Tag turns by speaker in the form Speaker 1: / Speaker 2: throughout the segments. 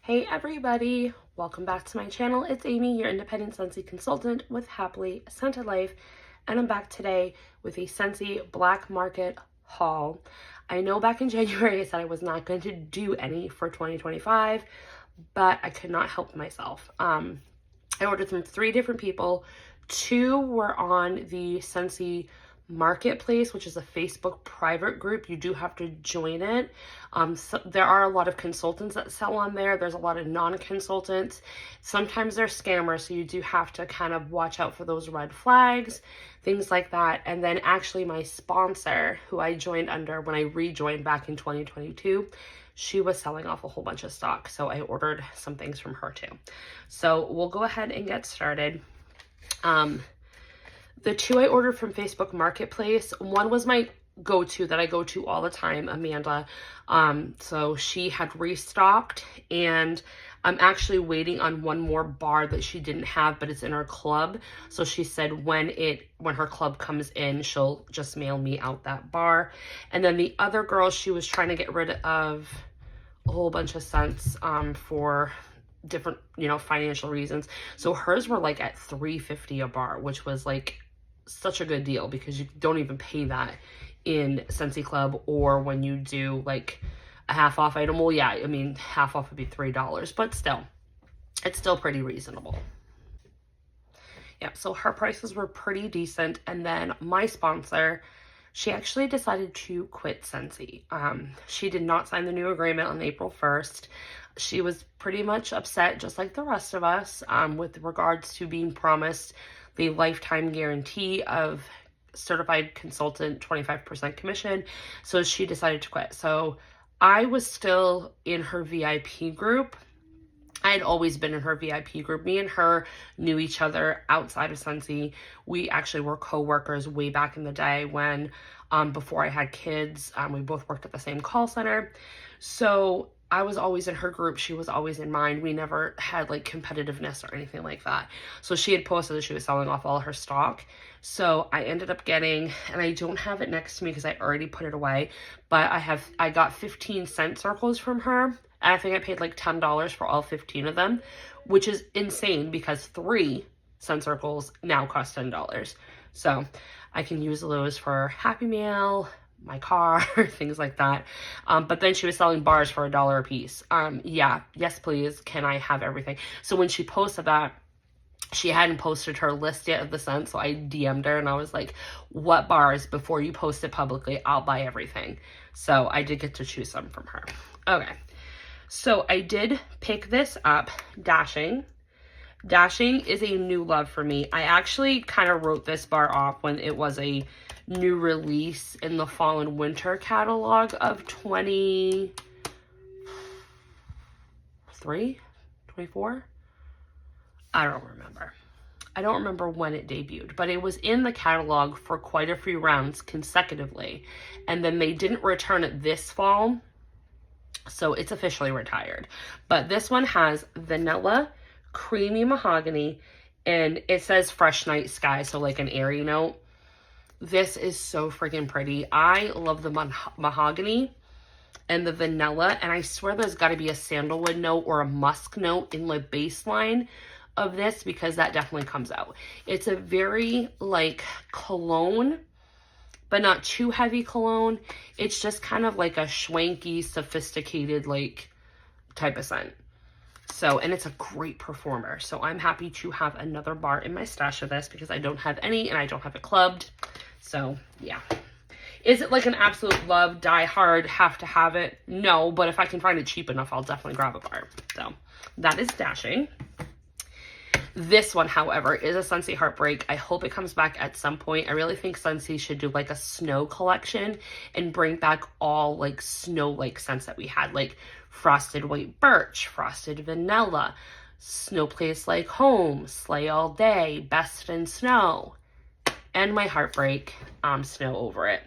Speaker 1: Hey everybody, welcome back to my channel. It's Amy, your independent Scentsy consultant with Happily Scented Life, and I'm back today with a Scentsy Black Market haul. I know back in January I said I was not going to do any for 2025, but I could not help myself. I ordered from 3 different people. 2 were on the Scentsy Marketplace, which is a Facebook private group. You do have to join it. So there are a lot of consultants that sell on there. There's a lot of non-consultants. Sometimes they're scammers, so you do have to kind of watch out for those red flags, things like that. And then actually my sponsor, who I joined under when I rejoined back in 2022, she was selling off a whole bunch of stock. So I ordered some things from her too. So we'll go ahead and get started. The 2 I ordered from Facebook Marketplace, one was my go-to that I go to all the time, Amanda. So she had restocked, and I'm actually waiting on one more bar that she didn't have, but it's in her club. So she said when her club comes in, she'll just mail me out that bar. And then the other girl, she was trying to get rid of a whole bunch of scents for different, financial reasons. So hers were like at $3.50 a bar, which was like such a good deal because you don't even pay that in Scentsy Club or when you do like a half off item. Well, yeah, I mean, half off would be $3, but still, it's still pretty reasonable. Yeah, so her prices were pretty decent. And then my sponsor, she actually decided to quit Scentsy. She did not sign the new agreement on April 1st. She was pretty much upset, just like the rest of us, with regards to being promised the lifetime guarantee of certified consultant 25% commission. So she decided to quit. So I was still in her VIP group. I had always been in her VIP group. Me and her knew each other outside of Scentsy. We actually were co-workers way back in the day when, before I had kids, we both worked at the same call center. So I was always in her group. She was always in mine. We never had like competitiveness or anything like that. So she had posted that she was selling off all her stock. So I ended up getting, and I don't have it next to me because I already put it away, but I got 15 scent circles from her. And I think I paid like $10 for all 15 of them, which is insane because 3 scent circles now cost $10. So I can use those for Happy Meal, my car, things like that. But then she was selling bars for $1 a piece. Yeah, yes please, can I have everything? So when she posted that, she hadn't posted her list yet of the scents, so I DM'd her and I was like, what bars, before you post it publicly, I'll buy everything. So I did get to choose some from her. Okay, so I did pick this up, Dashing. Dashing is a new love for me. I actually kind of wrote this bar off when it was a new release in the fall and winter catalog of 23, 24. I don't remember. I don't remember when it debuted, but it was in the catalog for quite a few rounds consecutively. And then they didn't return it this fall, so it's officially retired. But this one has vanilla, creamy mahogany, and it says fresh night sky, so like an airy note. This is so freaking pretty. I love the mahogany and the vanilla, and I swear there's got to be a sandalwood note or a musk note in the baseline of this because that definitely comes out. It's a very like cologne, but not too heavy cologne. It's just kind of like a schwanky, sophisticated like type of scent. So, and it's a great performer. So I'm happy to have another bar in my stash of this because I don't have any and I don't have it clubbed. So yeah. Is it like an absolute love, die hard, have to have it? No, but if I can find it cheap enough, I'll definitely grab a bar. So that is Dashing. This one, however, is a Scentsy Heartbreak. I hope it comes back at some point. I really think Scentsy should do like a snow collection and bring back all like snow-like scents that we had, like Frosted White Birch, Frosted Vanilla, Snow Place Like Home, Sleigh All Day, Best in Snow, and my Heartbreak, Snow Over It.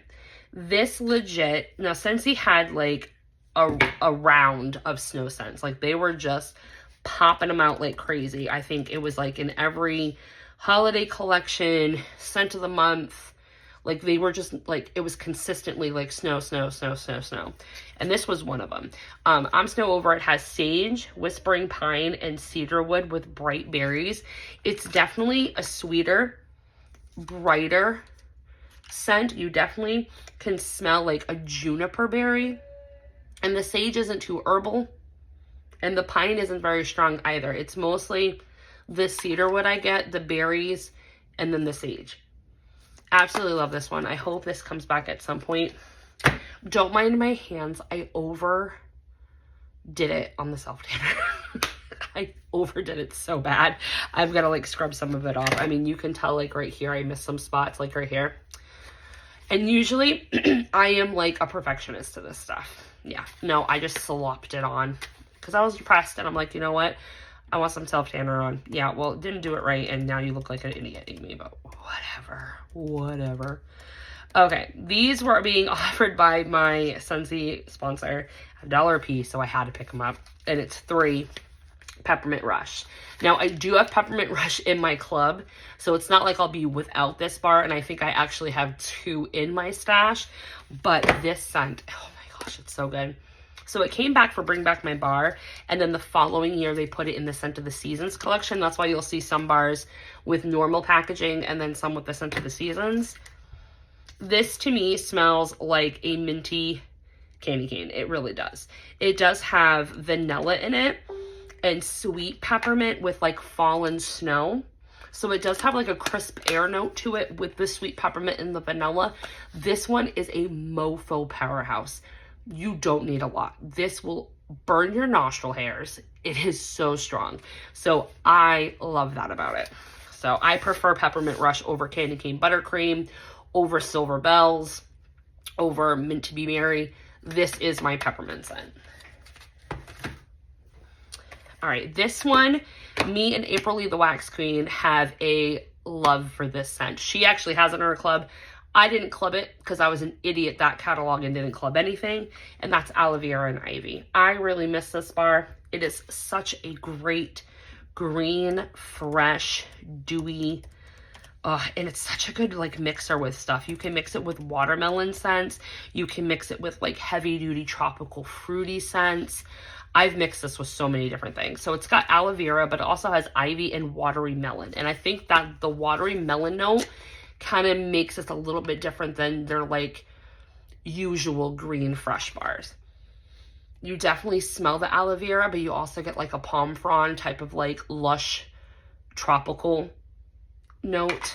Speaker 1: This legit, now Scentsy had like a round of snow scents. Like they were just popping them out like crazy. I think it was like in every holiday collection, scent of the month, Like they were just like, it was consistently like snow, snow, snow, snow, snow. And this was one of them. I'm Snow Over It has sage, whispering pine, and cedarwood with bright berries. It's definitely a sweeter, brighter scent. You definitely can smell like a juniper berry. And the sage isn't too herbal. And the pine isn't very strong either. It's mostly the cedarwood I get, the berries, and then the sage. Absolutely love this one. I hope this comes back at some point. Don't mind my hands. I overdid it on the self-tanner. I overdid it so bad. I've got to like scrub some of it off. I mean, you can tell like right here, I missed some spots like right here. And usually I am like a perfectionist to this stuff. Yeah, no, I just slopped it on because I was depressed and I'm like, you know what? I want some self-tanner on. Yeah, well, it didn't do it right, and now you look like an idiot, Amy, but whatever. Okay, these were being offered by my Scentsy sponsor, $1 a piece, so I had to pick them up, and it's 3 Peppermint Rush. Now, I do have Peppermint Rush in my club, so it's not like I'll be without this bar, and I think I actually have 2 in my stash, but this scent, oh my gosh, it's so good. So it came back for Bring Back My Bar, and then the following year they put it in the Scent of the Seasons collection. That's why you'll see some bars with normal packaging and then some with the Scent of the Seasons. This to me smells like a minty candy cane. It really does. It does have vanilla in it and sweet peppermint with like fallen snow. So it does have like a crisp air note to it with the sweet peppermint and the vanilla. This one is a mofo powerhouse. You don't need a lot. This will burn your nostril hairs. It is so strong. So I love that about it. So I prefer Peppermint Rush over Candy Cane Buttercream, over Silver Bells, over Mint to Be Merry. This is my peppermint scent. All right, this one, me and April Lee the Wax Queen have a love for this scent. She actually has it in her club. I didn't club it because I was an idiot that catalog and didn't club anything. And that's Aloe Vera and Ivy. I really miss this bar. It is such a great green, fresh, dewy, and it's such a good like mixer with stuff. You can mix it with watermelon scents. You can mix it with like heavy duty tropical fruity scents. I've mixed this with so many different things. So it's got aloe vera, but it also has ivy and watery melon. And I think that the watery melon note kind of makes it a little bit different than their like usual green fresh bars. You definitely smell the aloe vera, but you also get like a palm frond type of like lush tropical note.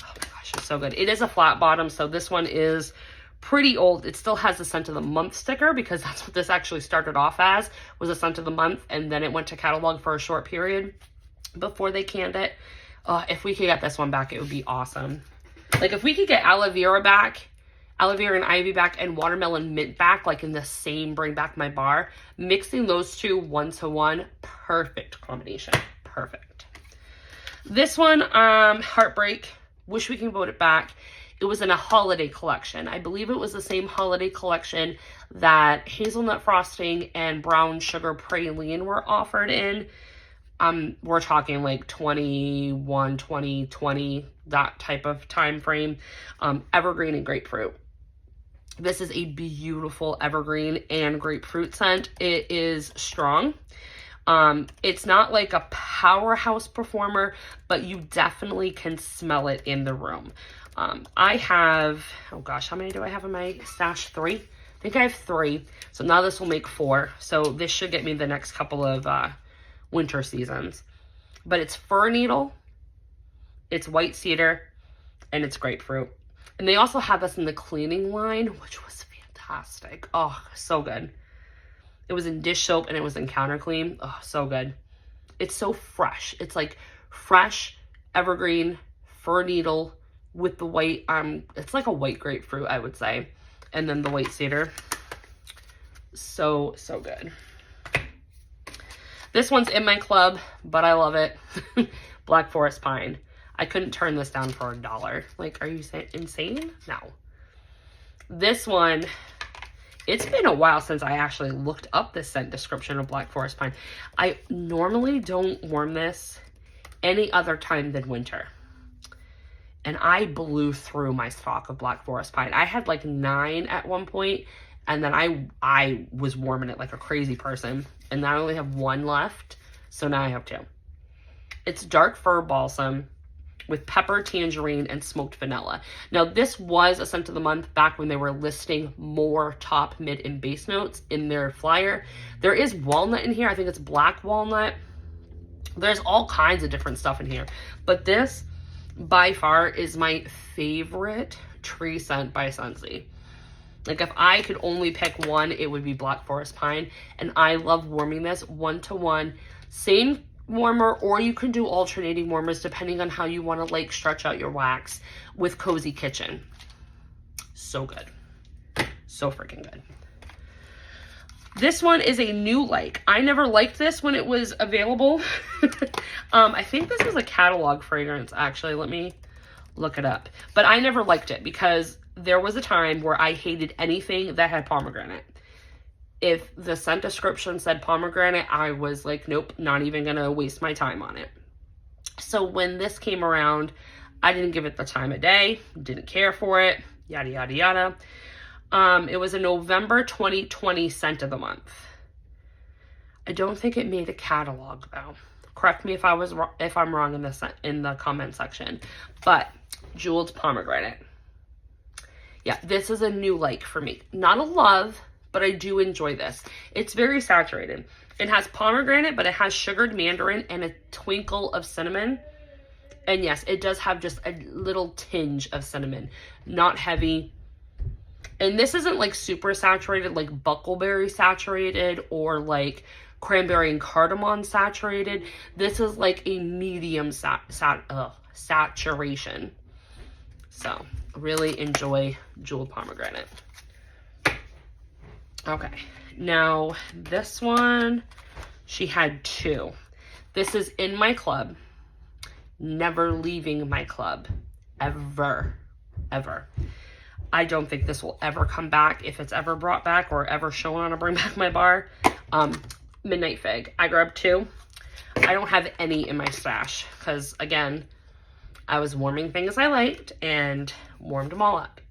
Speaker 1: Oh my gosh, it's so good. It is a flat bottom, so this one is pretty old. It still has the scent of the month sticker because that's what this actually started off as, was a scent of the month, and then it went to catalog for a short period before they canned it. If we could get this one back, it would be awesome. Like if we could get aloe vera back, aloe vera and ivy back, and watermelon mint back, like in the same Bring Back My Bar, mixing those two 1-to-1, perfect combination. Perfect. This one, Heartbreak, wish we can vote it back. It was in a holiday collection. I believe it was the same holiday collection that hazelnut frosting and brown sugar praline were offered in. We're talking like 21, 2020, that type of time frame. Evergreen and grapefruit. This is a beautiful evergreen and grapefruit scent. It is strong. It's not like a powerhouse performer, but you definitely can smell it in the room. I have, oh gosh, how many do I have in my stash? 3? I think I have 3. So now this will make 4. So this should get me the next couple of winter seasons. But it's fir needle, it's white cedar, and it's grapefruit. And they also have this in the cleaning line, which was fantastic. Oh, so good. It was in dish soap and it was in counter clean. Oh, so good. It's so fresh. It's like fresh, evergreen, fir needle with the white, it's like a white grapefruit, I would say. And then the white cedar. So, so good. This one's in my club, but I love it. Black Forest Pine. I couldn't turn this down for $1. Like, are you insane? No. This one, it's been a while since I actually looked up the scent description of Black Forest Pine. I normally don't warm this any other time than winter. and I blew through my stock of Black Forest Pine. I had like 9 at one point, and then I was warming it like a crazy person, and now I only have 1 left, so now I have 2. It's Dark Fir Balsam with pepper, tangerine, and smoked vanilla. Now, this was a scent of the month back when they were listing more top, mid, and base notes in their flyer. There is walnut in here. I think it's black walnut. There's all kinds of different stuff in here. But this, by far, is my favorite tree scent by Scentsy. Like, if I could only pick one, it would be Black Forest Pine. And I love warming this 1-to-1. Same warmer, or you can do alternating warmers depending on how you want to like stretch out your wax with Cozy Kitchen. So good. So freaking good. This one is a new like. I never liked this when it was available. I think this was a catalog fragrance, actually. Let me look it up. But I never liked it because there was a time where I hated anything that had pomegranate. If the scent description said pomegranate, I was like, nope, not even going to waste my time on it. So when this came around, I didn't give it the time of day, didn't care for it, yada, yada, yada. It was a November 2020 scent of the month. I don't think it made a catalog though. Correct me if I'm wrong in the comment section. But Jeweled Pomegranate. Yeah, this is a new like for me. Not a love, but I do enjoy this. It's very saturated. It has pomegranate, but it has sugared mandarin and a twinkle of cinnamon. And yes, it does have just a little tinge of cinnamon. Not heavy. And this isn't like super saturated, like buckleberry saturated or like cranberry and cardamom saturated. This is like a medium saturation. So, really enjoy Jeweled Pomegranate. Okay, now this one, she had 2. This is in my club, never leaving my club, ever, ever. I don't think this will ever come back, if it's ever brought back or ever shown on a Bring Back My Bar. Midnight Fig. I grabbed 2. I don't have any in my stash because, again, I was warming things I liked and warmed them all up.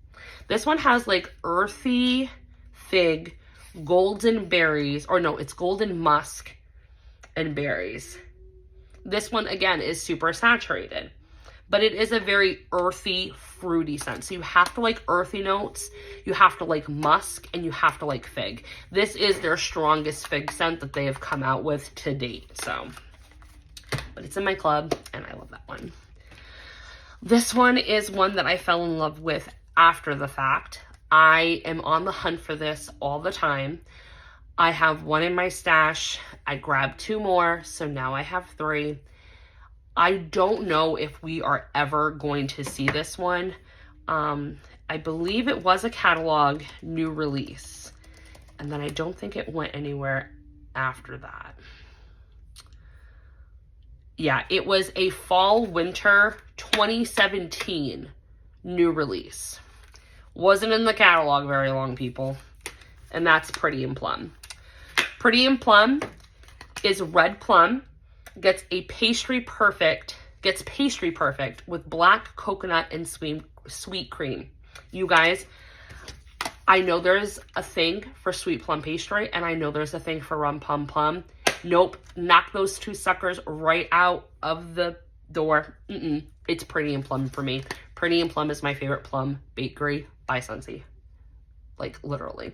Speaker 1: This one has like earthy fig, golden berries, or no, it's golden musk and berries. This one, again, is super saturated, but it is a very earthy, fruity scent. So you have to like earthy notes, you have to like musk, and you have to like fig. This is their strongest fig scent that they have come out with to date. So, but it's in my club, and I love that one. This one is one that I fell in love with after the fact. I am on the hunt for this all the time. I have 1 in my stash. I grabbed 2 more, so now I have 3. I don't know if we are ever going to see this one. I believe it was a catalog new release, and then I don't think it went anywhere after that. Yeah, it was a fall winter 2017 new release. Wasn't in the catalog very long, people. And that's Pretty in Plum. Pretty in Plum is red plum, gets pastry perfect with black coconut and sweet cream. You guys, I know there's a thing for sweet plum pastry, and I know there's a thing for rum pum plum. Nope, knock those 2 suckers right out of the door. It's Pretty in Plum for me. Pretty in Plum is my favorite plum bakery by Scentsy. Like, literally.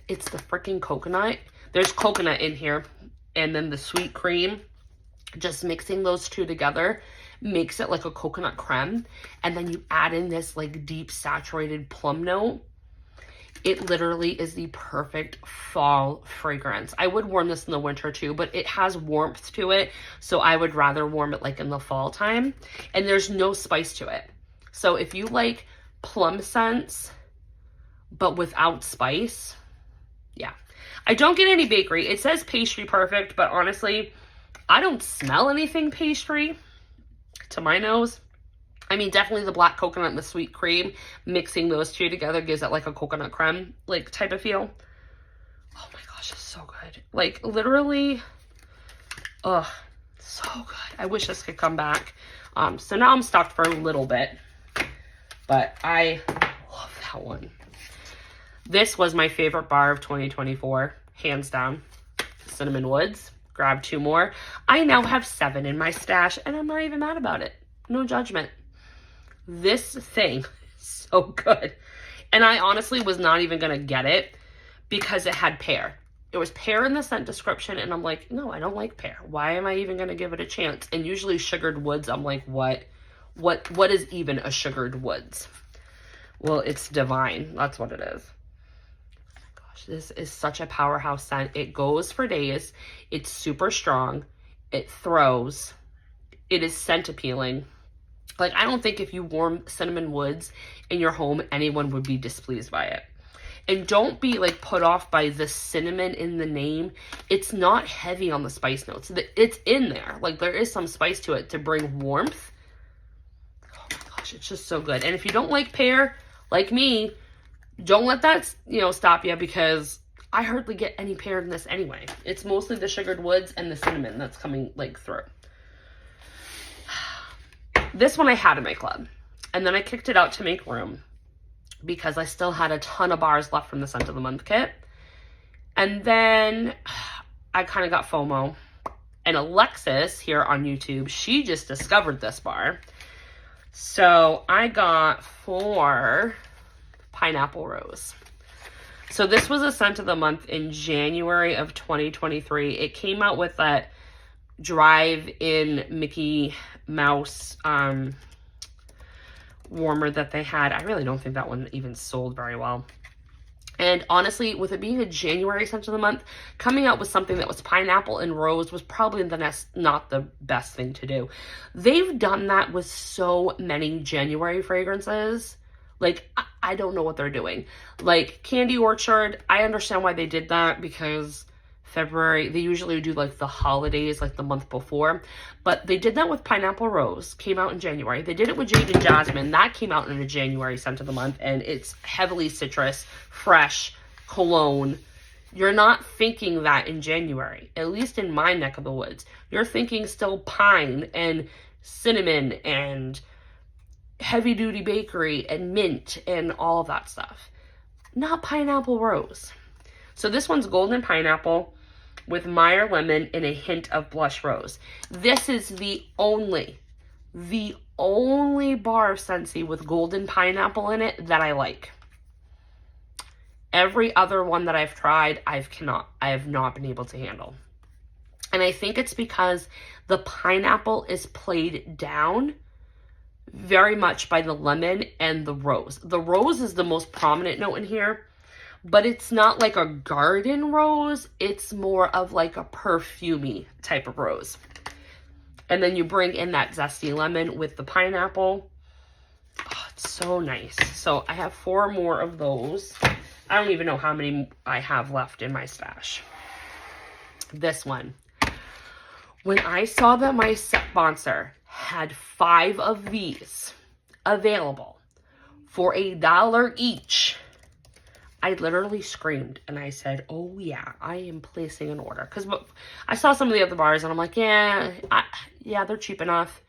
Speaker 1: It's the freaking coconut. There's coconut in here. And then the sweet cream. Just mixing those 2 together makes it like a coconut creme. And then you add in this, like, deep saturated plum note. It literally is the perfect fall fragrance. I would warm this in the winter too, but it has warmth to it. So I would rather warm it like in the fall time. And there's no spice to it. So if you like plum scents, but without spice, yeah. I don't get any bakery. It says pastry perfect, but honestly, I don't smell anything pastry to my nose. I mean, definitely the black coconut and the sweet cream, mixing those 2 together gives it like a coconut creme, like, type of feel. Oh my gosh, it's so good. Like, literally, So good. I wish this could come back. So now I'm stocked for a little bit, but I love that one. This was my favorite bar of 2024, hands down. Cinnamon Woods. Grab 2 more. I now have 7 in my stash, and I'm not even mad about it. No judgment. This thing is so good. And I honestly was not even going to get it because it had pear. It was pear in the scent description, and I'm like, no, I don't like pear. Why am I even going to give it a chance? And usually sugared woods, I'm like, what is even a sugared woods? Well, it's divine. That's what it is. Oh my gosh, this is such a powerhouse scent. It goes for days. It's super strong. It throws. It is scent appealing. Like, I don't think if you wore cinnamon woods in your home, anyone would be displeased by it. And don't be like put off by the cinnamon in the name. It's not heavy on the spice notes. It's in there. Like, there is some spice to it to bring warmth. Oh my gosh, it's just so good. And if you don't like pear, like me, don't let that, stop you, because I hardly get any pear in this anyway. It's mostly the sugared woods and the cinnamon that's coming like through. This one I had in my club, and then I kicked it out to make room because I still had a ton of bars left from the Scent of the Month kit. And then I kind of got FOMO, and Alexis here on YouTube, she just discovered this bar. So I got 4 Pineapple Rose. So this was a Scent of the Month in January of 2023. It came out with that drive-in Mickey Mouse warmer that they had. I really don't think that one even sold very well. And honestly, with it being a January Scent of the Month, coming out with something that was pineapple and rose was probably not the best thing to do. They've done that with so many January fragrances. Like, I don't know what they're doing. Like, Candy Orchard, I understand why they did that, because February, they usually do like the holidays, like the month before. But they did that with Pineapple Rose, came out in January. They did it with Jade and Jasmine. That came out in a January Scent of the Month, and it's heavily citrus, fresh, cologne. You're not thinking that in January, at least in my neck of the woods. You're thinking still pine and cinnamon and heavy-duty bakery and mint and all of that stuff. Not Pineapple Rose. So this one's Golden Pineapple with Meyer Lemon and a hint of Blush Rose. This is the only bar of Scentsy with Golden Pineapple in it that I like. Every other one that I've tried, I have not been able to handle. And I think it's because the pineapple is played down very much by the lemon and the rose. The rose is the most prominent note in here, but it's not like a garden rose. It's more of like a perfumey type of rose. And then you bring in that zesty lemon with the pineapple. Oh, it's so nice. So I have 4 more of those. I don't even know how many I have left in my stash. This one. When I saw that my sponsor had 5 of these available for $1 each, I literally screamed and I said, oh yeah, I am placing an order. Because I saw some of the other bars and I'm like, yeah, they're cheap enough.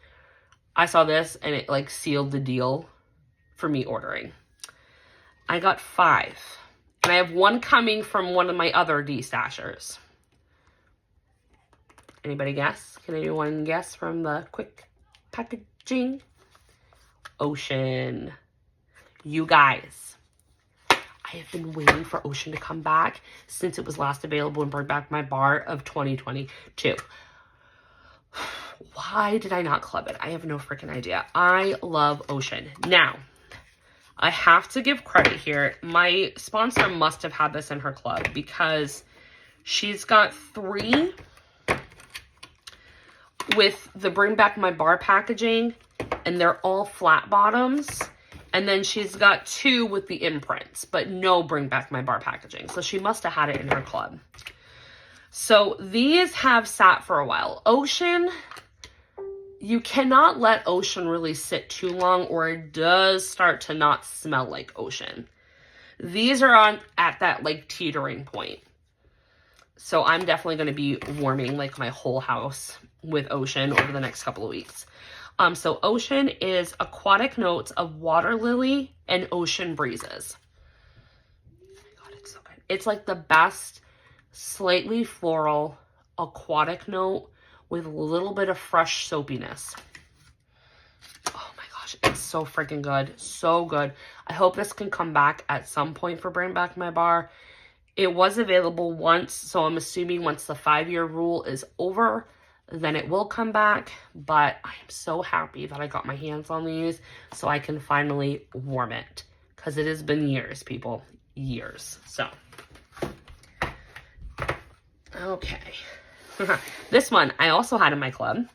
Speaker 1: I saw this and it like sealed the deal for me ordering. I got 5. And I have 1 coming from one of my other destashers. Anybody guess? Can anyone guess from the quick packaging? Ocean. You guys, I have been waiting for Ocean to come back since it was last available and bring back my bar of 2022. Why did I not club it? I have no freaking idea. I love Ocean. Now, I have to give credit here. My sponsor must have had this in her club because she's got 3 with the Bring Back My Bar packaging, and they're all flat bottoms. And then she's got 2 with the imprints, but no Bring Back My Bar packaging. So she must have had it in her club. So these have sat for a while. Ocean, you cannot let Ocean really sit too long or it does start to not smell like Ocean. These are at that like teetering point. So I'm definitely going to be warming like my whole house with Ocean over the next couple of weeks. So Ocean is aquatic notes of water lily and ocean breezes. Oh my God, it's so good. It's like the best slightly floral aquatic note with a little bit of fresh soapiness. Oh my gosh, it's so freaking good. So good. I hope this can come back at some point for Bring Back My Bar. It was available once, so I'm assuming once the 5-year rule is over, then it will come back. But I am so happy that I got my hands on these so I can finally warm it. Because it has been years, people. Years. So. Okay. This one I also had in my club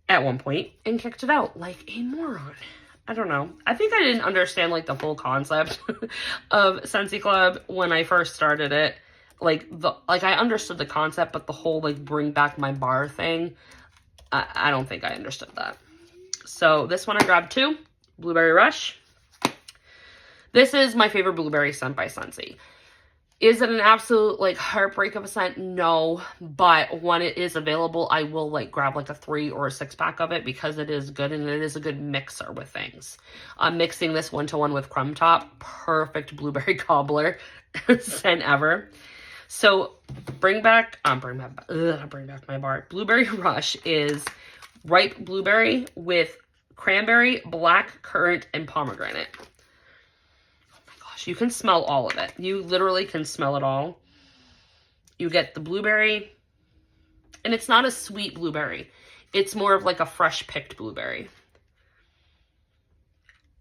Speaker 1: at one point and kicked it out like a moron. I don't know. I think I didn't understand like the full concept of Scentsy Club when I first started it. Like I understood the concept, but the whole like bring back my bar thing, I don't think I understood that. So this one I grabbed 2, Blueberry Rush. This is my favorite blueberry scent by Scentsy. Is it an absolute like heartbreak of a scent? No, but when it is available, I will like grab like a 3 or a 6-pack of it because it is good and it is a good mixer with things. I'm mixing this 1-to-1 with Crumb Top. Perfect blueberry cobbler scent ever. So bring back my bar. Blueberry Rush is ripe blueberry with cranberry, black currant, and pomegranate. You can smell all of it. You literally can smell it all. You get the blueberry, and it's not a sweet blueberry. It's more of like a fresh picked blueberry.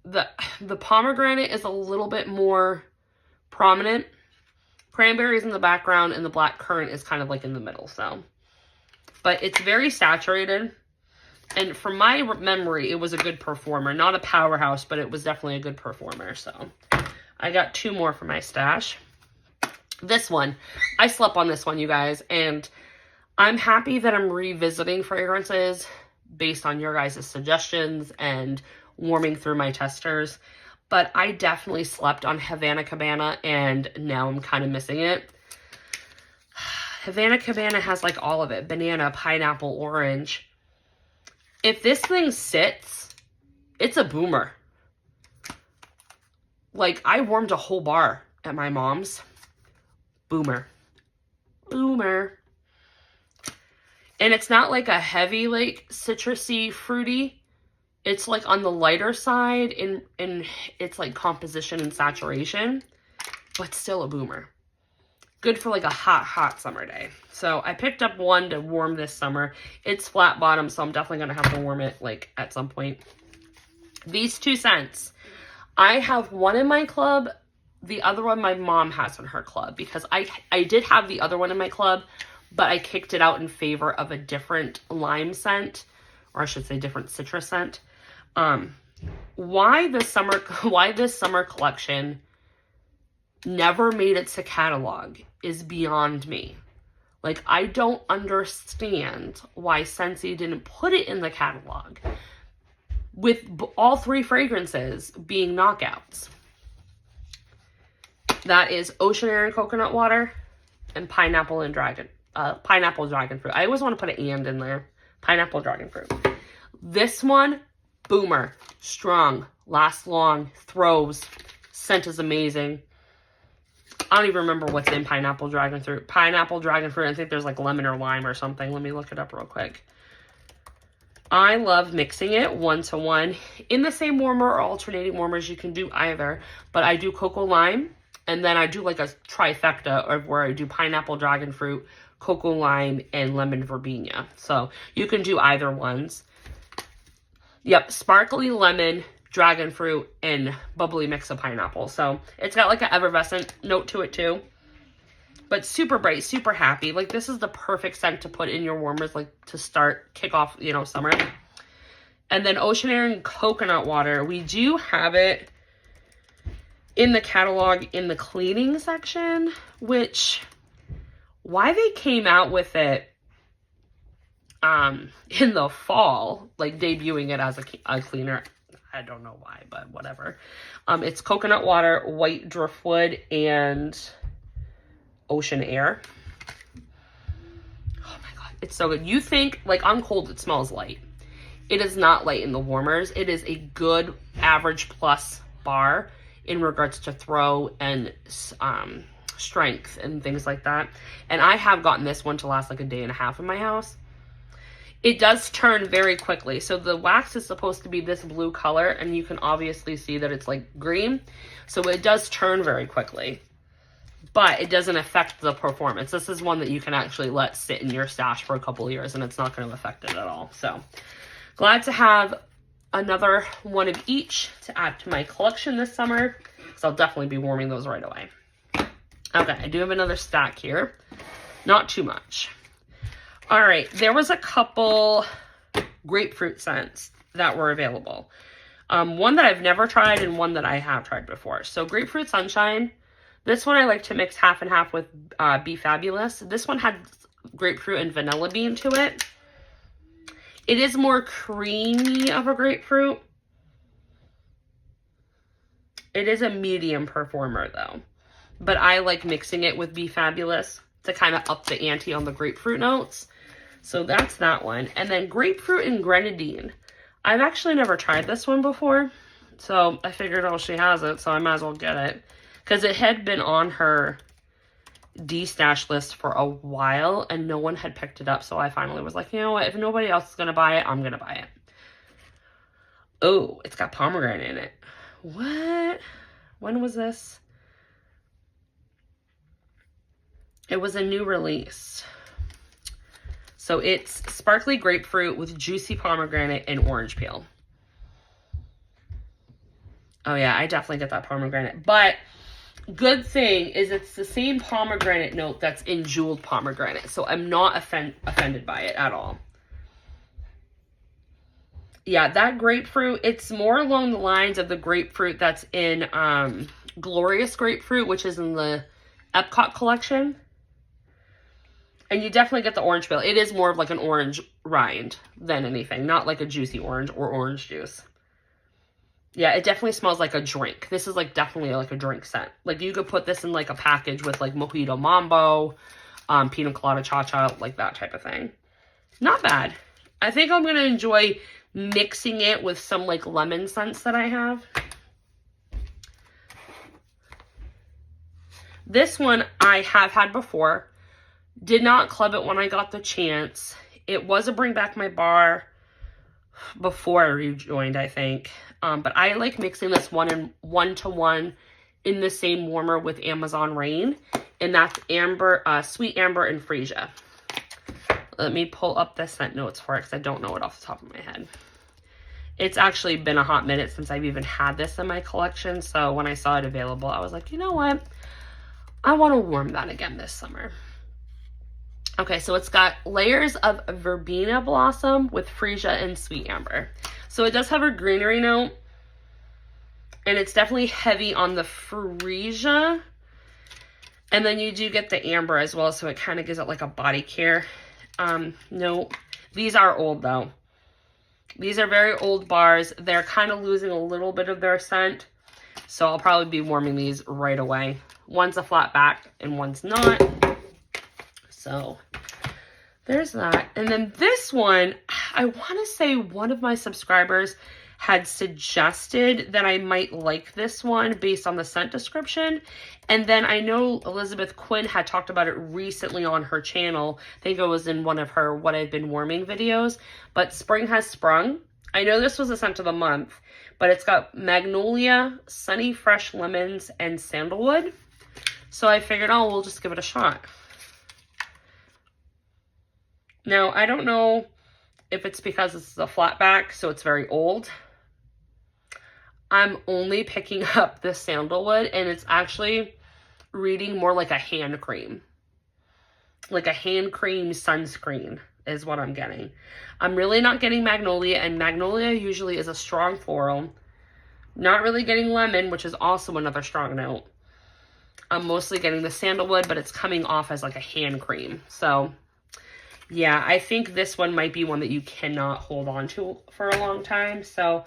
Speaker 1: The pomegranate is a little bit more prominent. Cranberry is in the background, and the black currant is kind of like in the middle. So, but it's very saturated. And from my memory, it was a good performer. Not a powerhouse, but it was definitely a good performer. So I got 2 more for my stash. This one, I slept on this one, you guys, and I'm happy that I'm revisiting fragrances based on your guys' suggestions and warming through my testers. But I definitely slept on Havana Cabana, and now I'm kind of missing it. Havana Cabana has like all of it. Banana, pineapple, orange. If this thing sits, it's a boomer. Like, I warmed a whole bar at my mom's. Boomer. Boomer. And it's not like a heavy, like, citrusy, fruity. It's, like, on the lighter side in its, like, composition and saturation. But still a boomer. Good for, like, a hot, hot summer day. So, I picked up one to warm this summer. It's flat bottom, so I'm definitely going to have to warm it, like, at some point. These 2 scents. I have one in my club. The other one my mom has in her club. Because I did have the other one in my club, but I kicked it out in favor of a different lime scent. Or I should say different citrus scent. Why this summer collection never made it to catalog is beyond me. Like, I don't understand why Scentsy didn't put it in the catalog with all 3 fragrances being knockouts. That is Ocean Air and Coconut Water and Pineapple Dragon Fruit. I always want to put an and in there. Pineapple Dragon Fruit. This one, boomer, strong, lasts long, throws, scent is amazing. I don't even remember what's in Pineapple Dragon Fruit. Pineapple Dragon Fruit, I think there's like lemon or lime or something. Let me look it up real quick. I love mixing it 1-to-1 in the same warmer or alternating warmers. You can do either, but I do cocoa lime, and then I do like a trifecta of where I do pineapple dragon fruit, cocoa lime, and lemon verbena. So you can do either ones. Yep, sparkly lemon, dragon fruit, and bubbly mix of pineapple. So it's got like an effervescent note to it too. But super bright, super happy. Like, this is the perfect scent to put in your warmers, like, to kick off, you know, summer. And then Ocean Air and Coconut Water. We do have it in the catalog in the cleaning section, which, why they came out with it in the fall, like, debuting it as a cleaner, I don't know why, but whatever. It's coconut water, white driftwood, and Ocean Air. It's so good. You think, like, on cold, it smells light. It is not light in the warmers. It is a good average plus bar in regards to throw and strength and things like that. And I have gotten this one to last like a day and a half in my house. It does turn very quickly. So the wax is supposed to be this blue color, and you can obviously see that it's like green. So it does turn very quickly, but it doesn't affect the performance. This is one that you can actually let sit in your stash for a couple of years, and it's not going to affect it at all. So glad to have another one of each to add to my collection this summer, because I'll definitely be warming those right away. Okay, I do have another stack here. Not too much. All right, there was a couple grapefruit scents that were available. One that I've never tried and one that I have tried before. So Grapefruit Sunshine. This one I like to mix half and half with Be Fabulous. This one had grapefruit and vanilla bean to it. It is more creamy of a grapefruit. It is a medium performer though. But I like mixing it with Be Fabulous to kind of up the ante on the grapefruit notes. So that's that one. And then Grapefruit and Grenadine. I've actually never tried this one before. So I figured, oh, she has it, so I might as well get it. Because it had been on her destash list for a while and no one had picked it up. So I finally was like, you know what? If nobody else is going to buy it, I'm going to buy it. Oh, it's got pomegranate in it. What? When was this? It was a new release. So it's sparkly grapefruit with juicy pomegranate and orange peel. Oh yeah, I definitely get that pomegranate. But good thing is it's the same pomegranate note that's in jeweled pomegranate. So I'm not offended by it at all. Yeah, that grapefruit, it's more along the lines of the grapefruit that's in Glorious Grapefruit, which is in the Epcot collection. And you definitely get the orange peel. It is more of like an orange rind than anything. Not like a juicy orange or orange juice. Yeah, it definitely smells like a drink. This is like definitely like a drink scent. Like you could put this in like a package with like Mojito Mambo, Pina Colada Cha-Cha, like that type of thing. Not bad. I think I'm going to enjoy mixing it with some like lemon scents that I have. This one I have had before. Did not club it when I got the chance. It was a bring back my bar before I rejoined, I think. But I like mixing this one-to-one in the same warmer with Amazon Rain. And that's amber, sweet amber and freesia. Let me pull up the scent notes for it because I don't know it off the top of my head. It's actually been a hot minute since I've even had this in my collection. So when I saw it available, I was like, you know what? I want to warm that again this summer. Okay, so it's got layers of verbena blossom with freesia and sweet amber. So it does have a greenery note. And it's definitely heavy on the freesia. And then you do get the amber as well, so it kind of gives it like a body care note. These are old though. These are very old bars. They're kind of losing a little bit of their scent. So I'll probably be warming these right away. One's a flat back and one's not. So there's that. And then this one, I want to say one of my subscribers had suggested that I might like this one based on the scent description. And then I know Elizabeth Quinn had talked about it recently on her channel. I think it was in one of her What I've Been Warming videos. But Spring Has Sprung. I know this was a scent of the month, but it's got magnolia, sunny fresh lemons, and sandalwood. So I figured, oh, we'll just give it a shot. Now, I don't know if it's because it's a flat back, so it's very old. I'm only picking up the sandalwood, and it's actually reading more like a hand cream. Like a hand cream sunscreen is what I'm getting. I'm really not getting magnolia, and magnolia usually is a strong floral. Not really getting lemon, which is also another strong note. I'm mostly getting the sandalwood, but it's coming off as like a hand cream. So yeah, I think this one might be one that you cannot hold on to for a long time. So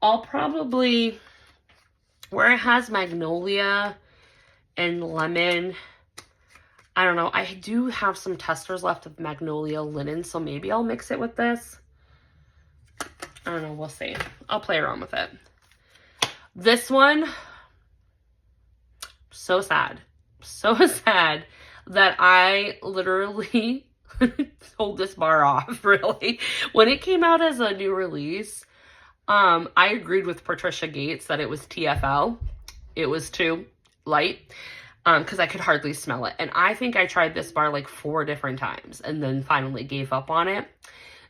Speaker 1: I'll probably, where it has magnolia and lemon, I don't know. I do have some testers left of Magnolia Linen, so maybe I'll mix it with this. I don't know. We'll see. I'll play around with it. This one, so sad. So sad that I literally sold this bar off, really. When it came out as a new release, I agreed with Patricia Gates that it was TFL. It was too light, because I could hardly smell it. And I think I tried this bar like 4 different times and then finally gave up on it.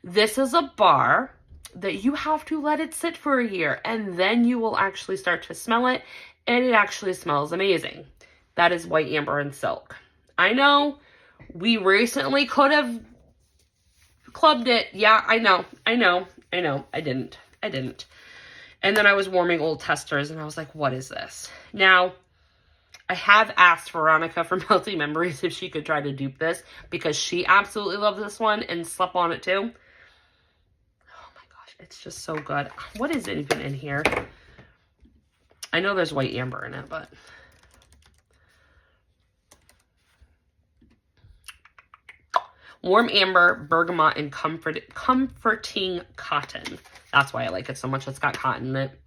Speaker 1: This is a bar that you have to let it sit for a year, and then you will actually start to smell it, and it actually smells amazing. That is White Amber and Silk. I know we recently could have clubbed it. Yeah, I know. I didn't. And then I was warming old testers, and I was like, what is this? Now, I have asked Veronica from Melting Memories if she could try to dupe this, because she absolutely loves this one and slept on it too. It's just so good. What is it even in here? I know there's White Amber in it, but... Warm Amber, Bergamot, and Comforting Cotton. That's why I like it so much. It's got cotton in it.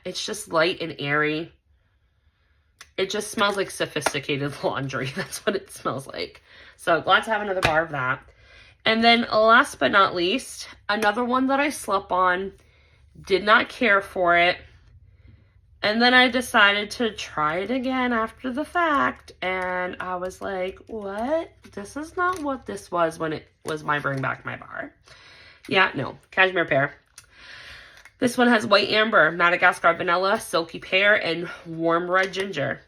Speaker 1: It's just light and airy. It just smells like sophisticated laundry. That's what it smells like. So glad to have another bar of that. And then last but not least, another one that I slept on, did not care for it. And then I decided to try it again after the fact. And I was like, what? This is not what this was when it was my Bring Back My Bar. Yeah, no. Cashmere Pear. This one has White Amber, Madagascar Vanilla, Silky Pear, and Warm Red Ginger.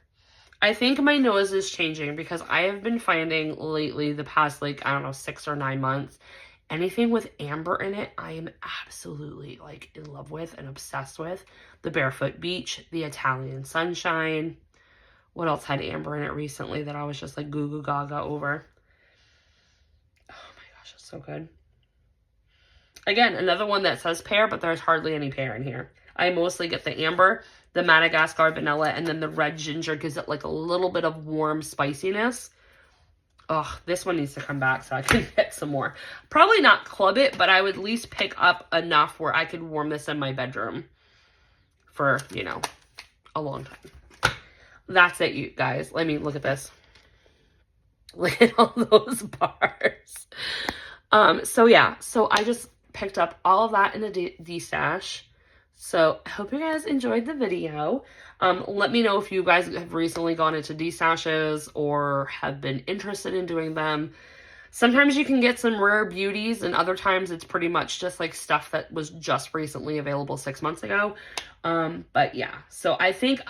Speaker 1: I think my nose is changing because I have been finding lately, the past, like, I don't know, 6 or 9 months, anything with amber in it, I am absolutely, like, in love with and obsessed with. The Barefoot Beach, the Italian Sunshine. What else had amber in it recently that I was just, like, goo goo gaga over? Oh, my gosh, it's so good. Again, another one that says pear, but there's hardly any pear in here. I mostly get the amber, the Madagascar Vanilla, and then the red ginger gives it like a little bit of warm spiciness. Oh, this one needs to come back so I can get some more. Probably not club it, but I would at least pick up enough where I could warm this in my bedroom for, you know, a long time. That's it, you guys. I mean, look at this. Look at all those bars. So yeah, so I just picked up all of that in a destash. So I hope you guys enjoyed the video. Let me know if you guys have recently gone into destashes or have been interested in doing them. Sometimes you can get some rare beauties, and other times it's pretty much just like stuff that was just recently available 6 months ago. But yeah, so I think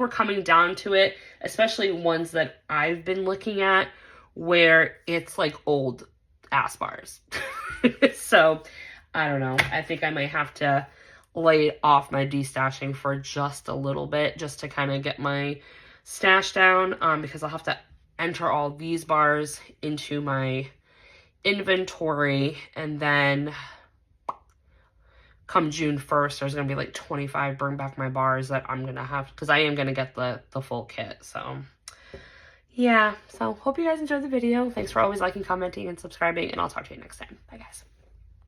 Speaker 1: we're coming down to it, especially ones that I've been looking at where it's like old ass bars. So I don't know. I think I might have to lay off my destashing for just a little bit just to kind of get my stash down, because I'll have to enter all these bars into my inventory, and then come June 1st there's gonna be like 25 Bring Back My bars that I'm gonna have, because I am gonna get the full kit. So yeah, so hope you guys enjoyed the video. Thanks for always liking, commenting, and subscribing, and I'll talk to you next time. Bye guys.